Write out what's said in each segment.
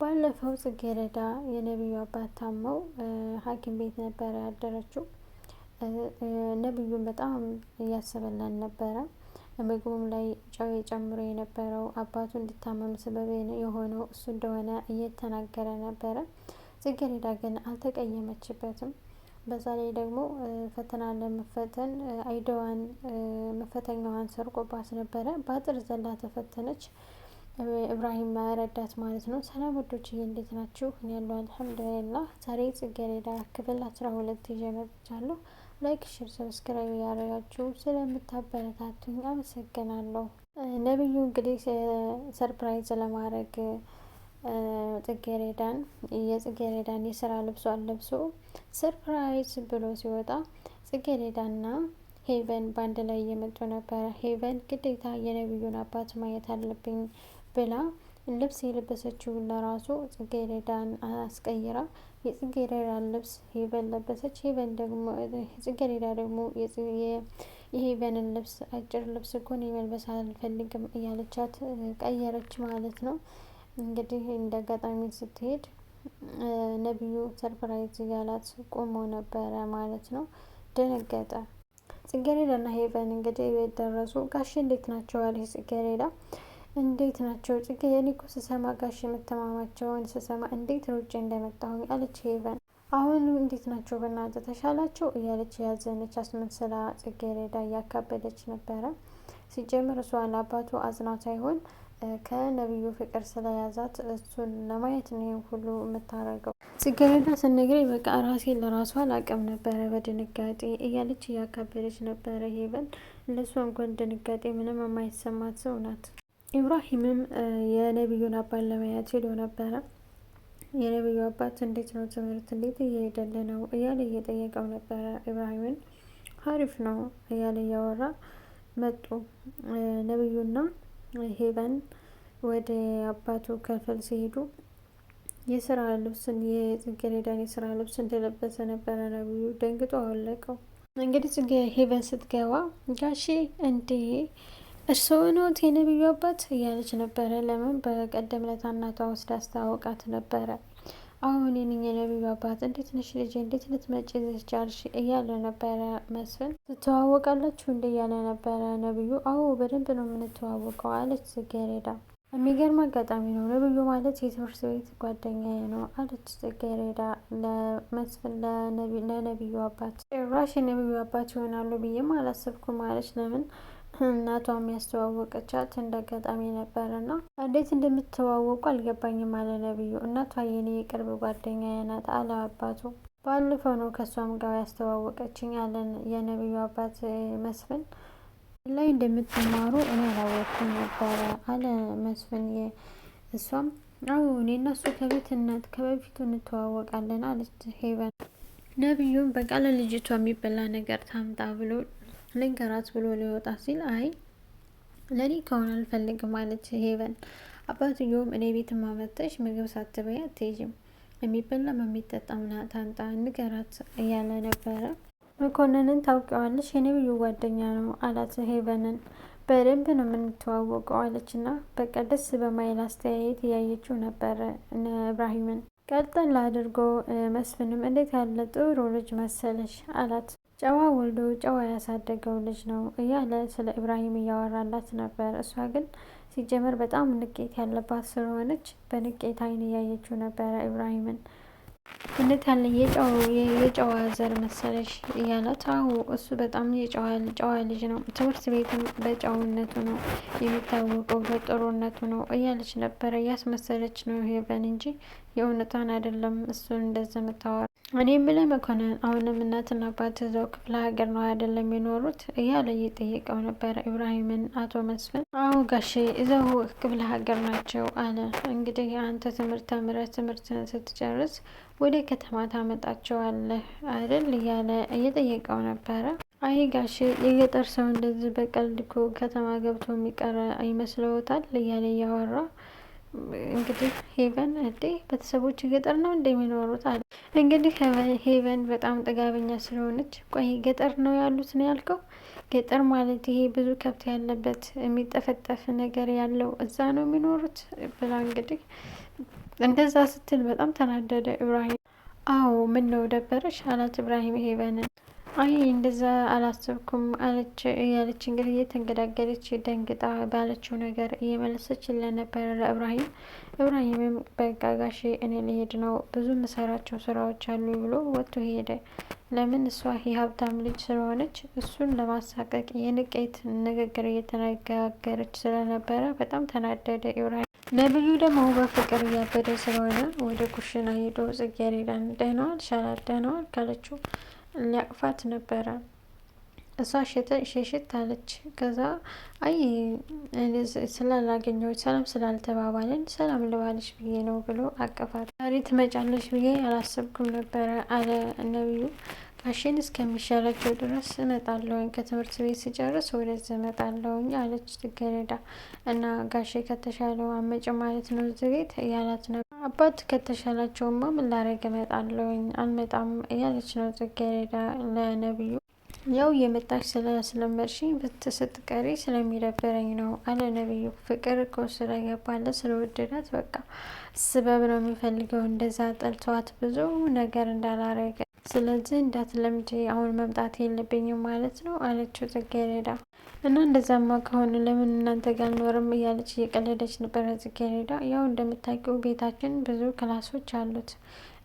ባለፈው ጽጌረዳ የነብዩ አባት ታመው ሐኪም ቤት ነበረ ያደረችው። ነብዩን በጣም እያሰበላን ነበረ። ምግቡም ላይ ጨው ጨምሮ የነበረው አባቱ እንዲታመም ሰበብ የሆነው እሱ እንደሆነ እየተናገረ ነበረ። ጽጌረዳ ግን አልተቀየመችበትም። በዛ ላይ ደግሞ ፈተና ለመፈተን አይዲዋን መፈተኛዋን ሰርቆባት ነበረ። በአጥር ዘላ ተፈተነች። ኢብራሂም ረዳት ማለት ነው። ሰላም ወዶችዬ እንዴት ናችሁ? እኔ ያለው አልሐምዱሊላህ። ዛሬ ጽጌረዳ ክፍል 12 ይዤ መጥቻለሁ። ላይክ፣ ሼር፣ ሰብስክራይብ ያደረጋችሁ ስለምታበረታቱኝ አመሰግናለሁ። ነብዩ እንግዲህ ሰርፕራይዝ ለማድረግ የጽጌረዳን የስራ ልብሷን ለብሶ ሰርፕራይዝ ብሎ ሲወጣ ጽጌረዳና ሄቨን በአንድ ላይ እየመጡ ነበረ። ሄቨን ግዴታ የነብዩን አባት ማየት አለብኝ ብላ ልብስ የለበሰችውን ለራሱ ጽጌረዳን አስቀይራ የጽጌረዳን ልብስ ሄቨን ለበሰች። ጽጌረዳ ደግሞ የሄቨንን ልብስ አጭር ልብስ እኮ እኔ መልበስ አልፈልግም እያለቻት ቀየረች ማለት ነው። እንግዲህ እንደ አጋጣሚ ስትሄድ ነብዩ ሰርፕራይዝ እያላት ቆሞ ነበረ ማለት ነው። ደነገጠ። ጽጌረዳና ሄቨን እንግዲህ ቤት ደረሱ። ጋሽ እንዴት ናቸው አለች ጽጌረዳ። እንዴት ናቸው ጽጌ? እኔ እኮ ስሰማ ጋሽ መተማማቸውን ስሰማ እንዴት ሩጬ እንደመጣሁኝ አለች ሄቨን። አሁን እንዴት ናቸው በእናትህ ተሻላቸው እያለች ያዘነች አስመስላ ጽጌረዳ እያካበደች ነበረ። ሲጀምር እሷ ለአባቱ አዝና ሳይሆን ከነብዩ ፍቅር ስለያዛት እሱን ለማየት ነው ሁሉ የምታረገው። ጽጌረዳ ስነግረኝ በቃ ራሴን ለራሷ አላቅም ነበረ በድንጋጤ እያለች እያካበደች ነበረ ሄቨን። ለእሷ እንኳን ድንጋጤ ምንም የማይሰማት ሰው ናት። ኢብራሂምም የነብዩን አባት ለማየት ሄዶ ነበረ። የነብዩ አባት እንዴት ነው ትምህርት እንዴት እየሄደልህ ነው እያለ እየጠየቀው ነበረ ኢብራሂምን። አሪፍ ነው እያለ እያወራ መጡ። ነብዩና ሄቨን ወደ አባቱ ክፍል ሲሄዱ የስራ ልብስን የጽጌረዳን የስራ ልብስ እንደለበሰ ነበረ። ነብዩ ደንግጦ አወለቀው። እንግዲህ ሄቨን ስትገባ ጋሼ እንዴ እርስዎ ነዎት የነብዩ አባት እያለች ነበረ። ለምን በቀደም ዕለት እናቷ ወስዳ አስተዋወቃት ነበረ። አሁን የኔ የነብዩ አባት እንዴት ነሽ ልጄ እንዴት ልትመጪ ቻልሽ እያለ ነበረ መስፍን። ትተዋወቃላችሁ እንደ እያለ ነበረ ነብዩ። አዎ በደንብ ነው የምንተዋወቀው አለች ጽጌረዳ። የሚገርም አጋጣሚ ነው ነብዩ ማለት የትምህርት ቤት ጓደኛዬ ነው አለች ጽጌረዳ ለመስፍን ለነብዩ አባት። ጭራሽ የነብዩ አባት ይሆናሉ ብዬም አላሰብኩም አለች። ለምን እናቷም ያስተዋወቀቻት እንደ አጋጣሚ ነበርና እንዴት እንደምትተዋወቁ አልገባኝም አለ ነብዩ። እናቷ የኔ የቅርብ ጓደኛዬ ናት አለ አባቱ። ባለፈው ነው ከሷም ጋር ያስተዋወቀችኝ አለን የነብዩ አባት መስፍን። ላይ እንደምትማሩ እኔ አላወቅኩም ነበረ አለ መስፍን። እሷም አዎ እኔ እና እሱ ከበፊቱ እንተዋወቃለን አለች ሄቨን። ነብዩም በቃ ለልጅቷ የሚበላ ነገር ታምጣ ብሎ ልንገራት ብሎ ሊወጣ ሲል አይ ለኔ ከሆነ አልፈልግም አለች ሄቨን። አባትየውም እኔ ቤት ማመጣሽ ምግብ ሳትበይ አትሄጂም የሚበላም የሚጠጣም ታምጣ ንገራት እያለ ነበረ። መኮንንን ታውቂዋለሽ? የነብዩ ጓደኛ ነው አላት ሄቨንን። በደንብ ነው የምንተዋወቀው አለችና በቃ ደስ በማይል አስተያየት እያየችው ነበረ ኢብራሂምን። ቀጠል አድርጎ መስፍንም እንዴት ያለ ጥሩ ልጅ መሰለሽ አላት። ጨዋ ወልዶ ጨዋ ያሳደገው ልጅ ነው እያለ ስለ ኢብራሂም እያወራላት ነበር። እሷ ግን ሲጀመር በጣም ንቄት ያለባት ስለሆነች በንቄት አይን እያየችው ነበረ ኢብራሂምን። እንዴት ያለ የጨዋ ዘር መሰለሽ እያላት። አዎ እሱ በጣም ጨዋ ልጅ ነው፣ ትምህርት ቤትም በጨውነቱ ነው የሚታወቀው በጥሩነቱ ነው እያለች ነበረ። እያስመሰለች ነው ሄቨን እንጂ የእውነቷን አይደለም እሱን እንደዚህ የምታወራ። እኔ ብለ መኮንን አሁንም እናትና አባት እዛው ክፍለ ሀገር ነው አይደለም የኖሩት እያለ እየጠየቀው ነበረ ኢብራሂምን አቶ መስፍን። አዎ ጋሼ እዛው ክፍለ ሀገር ናቸው አለ። እንግዲህ አንተ ትምህርት ተምረህ ትምህርትን ስትጨርስ ወደ ከተማ ታመጣቸዋለህ አይደል እያለ እየጠየቀው ነበረ። አይ ጋሼ የገጠር ሰው እንደዚህ በቀልድ እኮ ከተማ ገብቶ የሚቀር ይመስለዎታል እያለ እያወራ እንግዲህ ሄቨን እንዴ ቤተሰቦች ገጠር ነው እንደሚኖሩት አለ። እንግዲህ ሄቨን በጣም ጥጋበኛ ስለሆነች ቆይ ገጠር ነው ያሉት ነው ያልከው? ገጠር ማለት ይሄ ብዙ ከብት ያለበት የሚጠፈጠፍ ነገር ያለው እዛ ነው የሚኖሩት ብላ እንግዲህ እንደዛ ስትል በጣም ተናደደ ኢብራሂም። አዎ ምን ነው ደበረሽ አላት ኢብራሂም ሄቨንን። አይ እንደዛ አላሰብኩም አለች እያለች እንግዲህ እየተንገዳገደች ደንግጣ ባለችው ነገር እየመለሰችልን ነበረ ለኢብራሂም። ኢብራሂምም በቃ ጋሼ እኔ ልሄድ ነው ብዙ የምሰራቸው ስራዎች አሉ ብሎ ወጥቶ ሄደ። ለምን እሷ የሀብታም ልጅ ስለሆነች እሱን ለማሳቀቅ የንቄት ንግግር እየተነጋገረች ስለነበረ በጣም ተናደደ ኢብራሂም። ነብዩ ደግሞ በፍቅር እያበደ ስለሆነ ወደ ኩሽና ሄዶ ጽጌረዳን ደህና ዋልሽ አላት። ደህና ዋልክ ካለችው ሊያቅፋት ነበረ። እሷ ሸሽት አለች። ከዛ አይ ስላላገኘሁት ሰላም ስላልተባባልን ሰላም ልባልሽ ብዬ ነው ብሎ አቀፋት። ዛሬ ትመጫለሽ ብዬ አላሰብኩም ነበረ አለ ነብዩ። ጋሼን እስከሚሻላቸው ድረስ እመጣለሁኝ፣ ከትምህርት ቤት ስጨርስ ወደዚህ እመጣለሁኝ አለች ጽጌረዳ። እና ጋሼ ከተሻለው አመጭ ማለት ነው እዚህ ቤት እያላት ነበር። አባት ከተሻላቸውማ ምን ላረግ እመጣለሁኝ፣ አልመጣም እያለች ነው ጽጌረዳ ለነብዩ። ያው የመጣሽ ስለመርሽኝ ስትቀሪ ስለሚደብረኝ ነው አለ ነብዩ። ፍቅር እኮ ስለገባለት ስለወደዳት በቃ ስበብ ነው የሚፈልገው፣ እንደዛ ጠልተዋት ብዙ ነገር እንዳላረገ። ስለዚህ እንዳትለምጂ አሁን መምጣት የለብኝም ማለት ነው አለችው ጽጌረዳ። እና እንደዛማ ከሆነ ለምን እናንተ ጋር አልኖርም እያለች እየቀለደች ነበረ ጽጌረዳ። ያው እንደምታውቂው ቤታችን ብዙ ክላሶች አሉት፣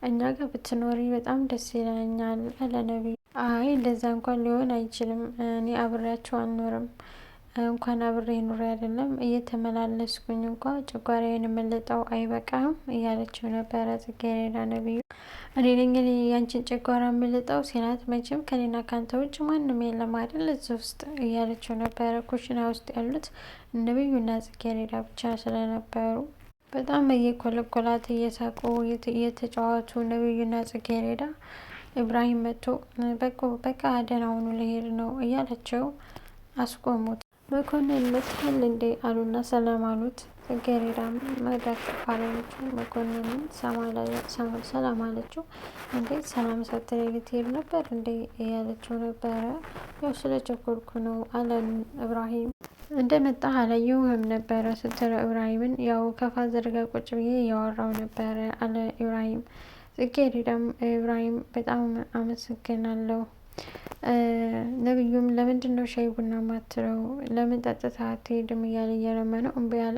እኛ ጋር ብትኖሪ በጣም ደስ ይለኛል አለ ነብዩ። አይ እንደዛ እንኳን ሊሆን አይችልም፣ እኔ አብሬያቸው አልኖርም፣ እንኳን አብሬ ኑሬ አይደለም እየተመላለስኩኝ እንኳ ጨጓራዬን የምልጠው አይበቃም እያለችው ነበረ ጽጌረዳ ነብዩ። እኔ ነኝ ያንቺን ጨጓራ የምልጠው ሲላት፣ መቼም ከኔና ካንተ ውጭ ማንም የለም አይደል እዚህ ውስጥ እያለችው ነበረ። ኩሽና ውስጥ ያሉት ነብዩና ጽጌረዳ ብቻ ስለነበሩ በጣም እየኮለኮላት እየሳቁ እየተጫዋቱ ነብዩና ጽጌረዳ። ኢብራሂም መጥቶ በቃ ደህና ሁኑ ልሄድ ነው እያለችው አስቆሙት። መኮንን መጥቷል እንዴ አሉና ሰላም አሉት። ጽጌረዳም መዳቀፍ አለችው። መኮንንን ሰላም አለችው። እንዴ ሰላም ሳትለኝ ልትሄድ ነበር እንዴ እያለችው ነበረ። ያው ስለ ቸኮልኩ ነው አለን ኢብራሂም። እንደመጣ አላየሁህም ነበረ ስትለው ኢብራሂምን ያው ከፋዘር ጋር ቁጭ ብዬ እያወራው ነበረ አለ ኢብራሂም። ጽጌረዳም ኢብራሂም በጣም አመሰግናለሁ፣ ነብዩም ለምንድን ነው ሻይ ቡና ማትለው ለምን ጠጥታ አትሄድም እያለ እየለመነው እምቢ አለ።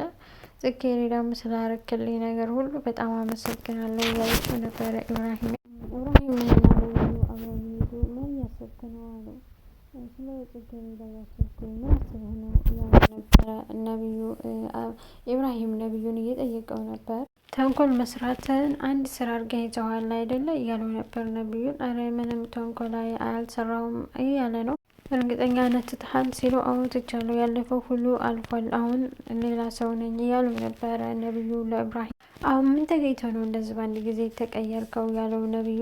ጽጌረዳም ስላረክልኝ ነገር ሁሉ በጣም አመሰግናለሁ እያለችው ነበረ ኢብራሂም። ኢብራሂምና ነብዩ አብረው ሄዱ። ምን እያሰብክ ነው አለው። ስለ ጽጌረዳ እያሰብኩኝ ምን አስበህ ነው እያለ ነበረ ነብዩ። ኢብራሂም ነብዩን እየጠየቀው ነበር። ተንኮል መስራትን አንድ ስራ አድርገህ ይዘዋል አይደለ እያለው ነበር ነብዩን። አረ ምንም ተንኮል አልሰራውም እያለ ነው። እርግጠኛ ነህ ትተሃል ሲሉ፣ አዎ ትቻለሁ፣ ያለፈው ሁሉ አልፏል፣ አሁን ሌላ ሰው ነኝ እያሉ ነበረ ነብዩ ለኢብራሂም። አሁን ምን ተገኝቶ ነው እንደዚህ በአንድ ጊዜ ተቀየርከው ያለው ነብዩ።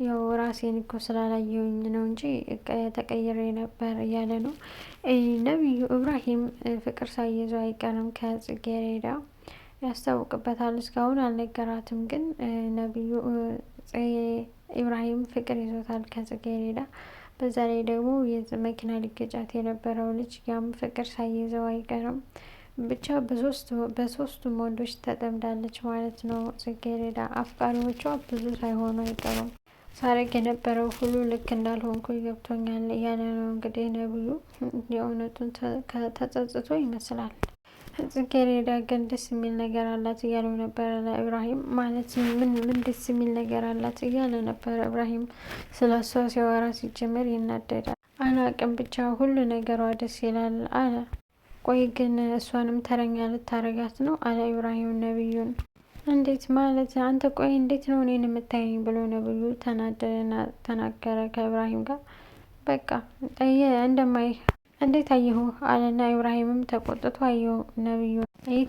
ያው ራሴን እኮ ስላላየሁኝ ነው እንጂ ተቀይሬ ነበር እያለ ነው ነብዩ። ኢብራሂም ፍቅር ሳይዘው አይቀርም ከጽጌረዳ ያስታውቅበታል። እስካሁን አልነገራትም፣ ግን ነብዩ ኢብራሂም ፍቅር ይዞታል ከጽጌረዳ። በዛ ላይ ደግሞ መኪና ሊገጫት የነበረው ልጅ ያም ፍቅር ሳይዘው አይቀርም። ብቻ በሶስቱም ወንዶች ተጠምዳለች ማለት ነው ጽጌረዳ። አፍቃሪዎቿ ብዙ ሳይሆኑ አይቀሩም። ሳረግ የነበረው ሁሉ ልክ እንዳልሆንኩ ገብቶኛል እያለ ነው እንግዲህ ነብዩ። የእውነቱን ተጸጽቶ ይመስላል። ጽጌረዳ ግን ደስ የሚል ነገር አላት እያለው ነበረ ለኢብራሂም። ማለት ምን ደስ የሚል ነገር አላት እያለ ነበረ ኢብራሂም። ስለ እሷ ሲያወራ ሲጀመር ይናደዳል። አላቅም ብቻ ሁሉ ነገሯ ደስ ይላል አለ። ቆይ ግን እሷንም ተረኛ ልታረጋት ነው አለ ኢብራሂም ነብዩን። እንዴት ማለት አንተ ቆይ እንዴት ነው እኔን የምታየኝ ብሎ ነብዩ ተናደደና ተናገረ ከኢብራሂም ጋር። በቃ እንደማይ እንዴት አየሁ አለና ኢብራሂምም ተቆጥቶ አየሁ ነብዩ።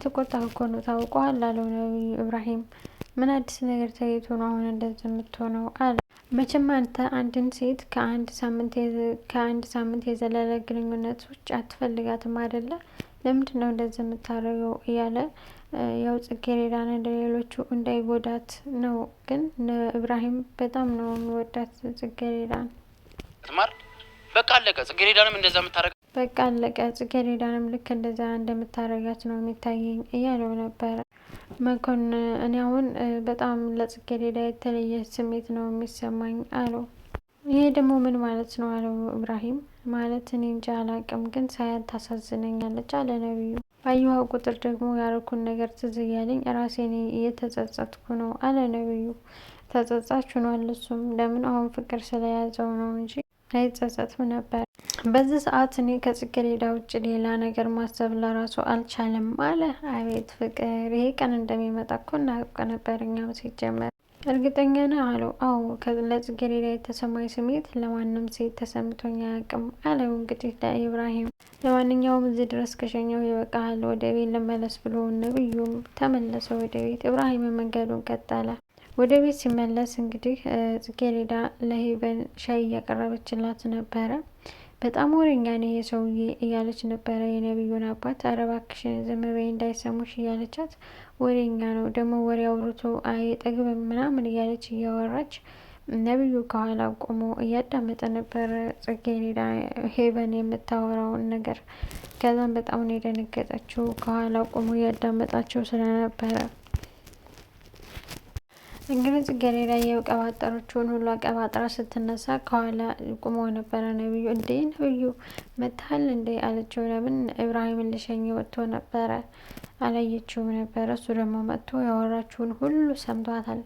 ተቆጣህ እኮ ነው ታውቀዋል አለው ነብዩ ኢብራሂም። ምን አዲስ ነገር ተገኝቶ ነው አሁን እንደዚህ የምትሆነው አለ። መቼም አንተ አንድን ሴት ከአንድ ሳምንት የዘለለ ግንኙነት ውጭ አትፈልጋትም አይደለ? ለምንድን ነው እንደዚህ የምታደርገው እያለ ያው ጽጌረዳን እንደሌሎቹ እንዳይጎዳት ነው። ግን ኢብራሂም በጣም ነው የሚወዳት ጽጌረዳን። በቃ አለቀ። ጽጌረዳንም እንደዛ የምታረጋ በቃ አለቀ። ጽጌረዳንም ልክ እንደዛ እንደምታረጋት ነው የሚታየኝ እያለው ነበረ። መኮንን እኔ አሁን በጣም ለጽጌረዳ የተለየ ስሜት ነው የሚሰማኝ አለው። ይሄ ደግሞ ምን ማለት ነው አለው ኢብራሂም። ማለት እኔ እንጃ አላቅም፣ ግን ሳያት ታሳዝነኛለች አለ ነብዩ። ባየኋ ቁጥር ደግሞ ያረኩን ነገር ትዝ እያለኝ ራሴን እየተጸጸትኩ ነው አለ ነብዩ። ተጸጻች ሆኗል እሱም። ለምን አሁን ፍቅር ስለያዘው ነው እንጂ አይጸጸትም ነበር። በዚህ ሰዓት እኔ ከጽጌረዳ ውጭ ሌላ ነገር ማሰብ ለራሱ አልቻለም አለ። አቤት ፍቅር! ይሄ ቀን እንደሚመጣ እኮ እናውቅ ነበር እኛም ሲጀመር። እርግጠኛ ነህ አለው። አዎ ለጽጌረዳ የተሰማኝ ስሜት ለማንም ሴት ተሰምቶኝ አያውቅም አለው እንግዲህ ለኢብራሂም። ለማንኛውም እዚህ ድረስ ከሸኘው ይበቃል፣ ወደ ቤት ልመለስ ብሎ ነብዩም ተመለሰ ወደ ቤት። ኢብራሂም መንገዱን ቀጠለ። ወደ ቤት ሲመለስ እንግዲህ ጽጌረዳ ለሄቨን ሻይ እያቀረበችላት ነበረ። በጣም ወሬኛ ነው ይሄ ሰውዬ እያለች ነበረ የነብዩን አባት። ኧረ እባክሽን ዝም በይ እንዳይሰሙሽ እያለቻት፣ ወሬኛ ነው ደግሞ ወሬ አውርቶ አይጠግብም ምናምን እያለች እያወራች፣ ነብዩ ከኋላ ቆሞ እያዳመጠ ነበረ ጽጌረዳ ሄቨን የምታወራውን ነገር። ከዛም በጣም ነው የደነገጠችው፣ ከኋላ ቆሞ እያዳመጣቸው ስለነበረ። እንግዲህ ጽጌረዳ የቀባጠሮችውን ሁሉ አቀባጥራ ስትነሳ ከኋላ ቁሞ ነበረ ነብዩ። እንዴ ነብዩ መታል እንዴ አለችው። ለምን ኢብራሂምን ልሸኝ ወጥቶ ነበረ፣ አላየችውም ነበረ። እሱ ደግሞ መጥቶ ያወራችውን ሁሉ ሰምቷታል።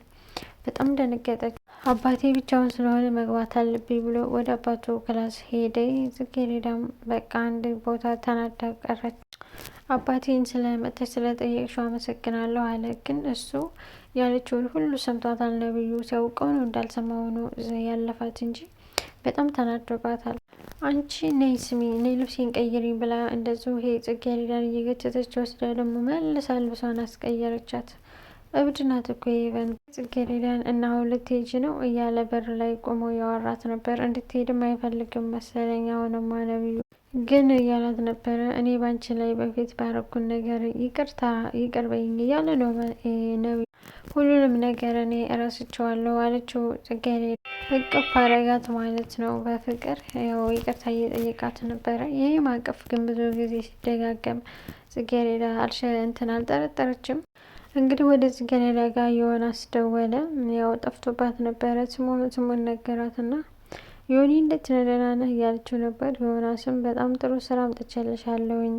በጣም ደነገጠች። አባቴ ብቻውን ስለሆነ መግባት አለብኝ ብሎ ወደ አባቱ ክላስ ሄደ። ጽጌረዳም በቃ አንድ ቦታ ተናዳ ቀረች። አባቴን ስለመጣች ስለጠየቅሽው አመሰግናለሁ አለ። ግን እሱ ያለችውን ሁሉ ሰምቷታል። ነብዩ ሲያውቀው ነው እንዳልሰማው ነው ያለፋት እንጂ በጣም ተናዶባታል። አንቺ ነይ ስሚ፣ ነይ ልብሴን ቀይሪኝ ብላ እንደዚሁ ይሄ ጽጌረዳን እየገጨተች ወስዳ ደግሞ መልሳ ልብሷን አስቀየረቻት። እብድ ናት እኮ ይበን ጽጌረዳን። እና አሁን ልትሄጂ ነው እያለ በር ላይ ቆሞ ያወራት ነበር። እንድትሄድም አይፈልግም መሰለኝ። አሁንማ ነብዩ ግን እያላት ነበረ፣ እኔ ባንቺ ላይ በፊት ባረኩን ነገር ይቅርታ ይቅር በይኝ እያለ ነው ነብዩ። ሁሉንም ነገር እኔ እረስቸዋለሁ አለችው ጽጌረዳ። እቅፍ አረጋት ማለት ነው በፍቅር ያው ይቅርታ እየጠየቃት ነበረ። ይህ ማቀፍ ግን ብዙ ጊዜ ሲደጋገም ጽጌረዳ አልጠረጠረችም። እንግዲህ ወደ ጽጌረዳ ጋር ዮናስ ደወለ። ያው ጠፍቶባት ነበረ። ስሙን ነገራትና ዮኒ እንዴት ነህ ደህና ነህ እያለችው ነበር። ዮናስም በጣም ጥሩ ስራ አምጥቼልሻለሁኝ፣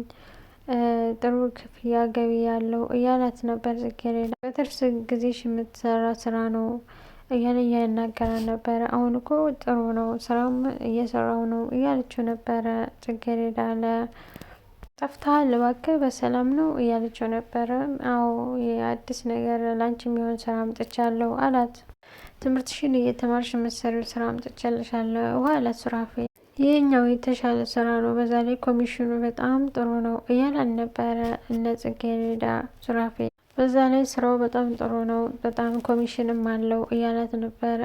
ጥሩ ክፍያ ገቢ ያለው እያላት ነበር። ጽጌረዳ በትርፍ ጊዜሽ የምትሰራ ስራ ነው እያለ እያናገራ ነበረ። አሁን እኮ ጥሩ ነው ስራም እየሰራው ነው እያለችው ነበረ። ጽጌረዳ ጠፍተሃል እባክህ በሰላም ነው እያለችው ነበረ። አዎ የአዲስ ነገር ላንቺ የሚሆን ስራ አምጥቻለሁ አላት። ትምህርትሽን እየተማርሽ የምትሰሪው ስራ አምጥቼልሻለሁ አላት ሱራፌል። ይህኛው የተሻለ ስራ ነው፣ በዛ ላይ ኮሚሽኑ በጣም ጥሩ ነው እያላን ነበረ እነ ጽጌረዳ ሱራፌል። በዛ ላይ ስራው በጣም ጥሩ ነው፣ በጣም ኮሚሽንም አለው እያላት ነበረ።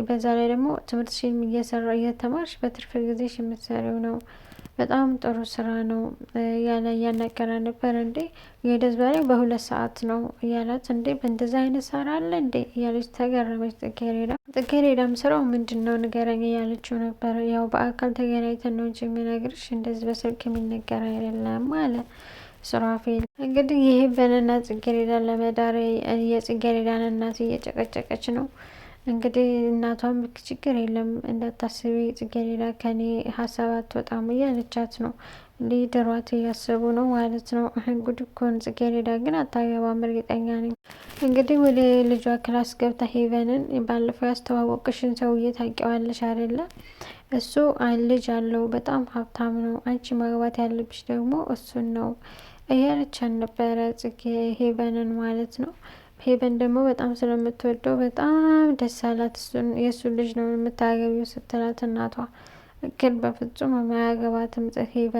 በዛ ላይ ደግሞ ትምህርትሽን እየተማርሽ በትርፍ ጊዜሽ የምትሰሪው ነው፣ በጣም ጥሩ ስራ ነው እያለ እያናገራ ነበር። እንዴ የደዝ በላይ በ2 ሰዓት ነው እያላት፣ እንዴ በእንደዛ አይነት ስራ አለ እንዴ እያለች ተገረመች ጽጌረዳ። ጽጌረዳም ስራው ምንድን ነው ንገረኝ እያለችው ነበር። ያው በአካል ተገናኝተን ነው እንጂ የምነግርሽ እንደዚህ በስልክ የሚነገር አይደለም አለ ሱራፌል። እንግዲህ የሄቨንና ጽጌረዳን ለመዳር የጽጌረዳን እናት እየጨቀጨቀች ነው። እንግዲህ እናቷም ችግር የለም እንዳታስቢ ጽጌረዳ ከኔ ሀሳብ አትወጣም እያለቻት ነው። እንዲህ ድሯት እያሰቡ ነው ማለት ነው። ጉድ እኮ ነው። ጽጌረዳ ግን አታገባም እርግጠኛ ነኝ። እንግዲህ ወደ ልጇ ክላስ ገብታ ሄቨንን ባለፈው ያስተዋወቅሽን ሰውዬ ታውቂዋለሽ አይደለ? እሱ ልጅ አለው፣ በጣም ሀብታም ነው። አንቺ ማግባት ያለብሽ ደግሞ እሱን ነው እያለቻን ነበረ ጽጌ ሄቨንን ማለት ነው። ሄቨን ደግሞ በጣም ስለምትወደው በጣም ደስ አላት። እሱን የእሱ ልጅ ነው የምታገቢው ስትላት እናቷ ግን በፍጹም የማያገባትም ሄቨን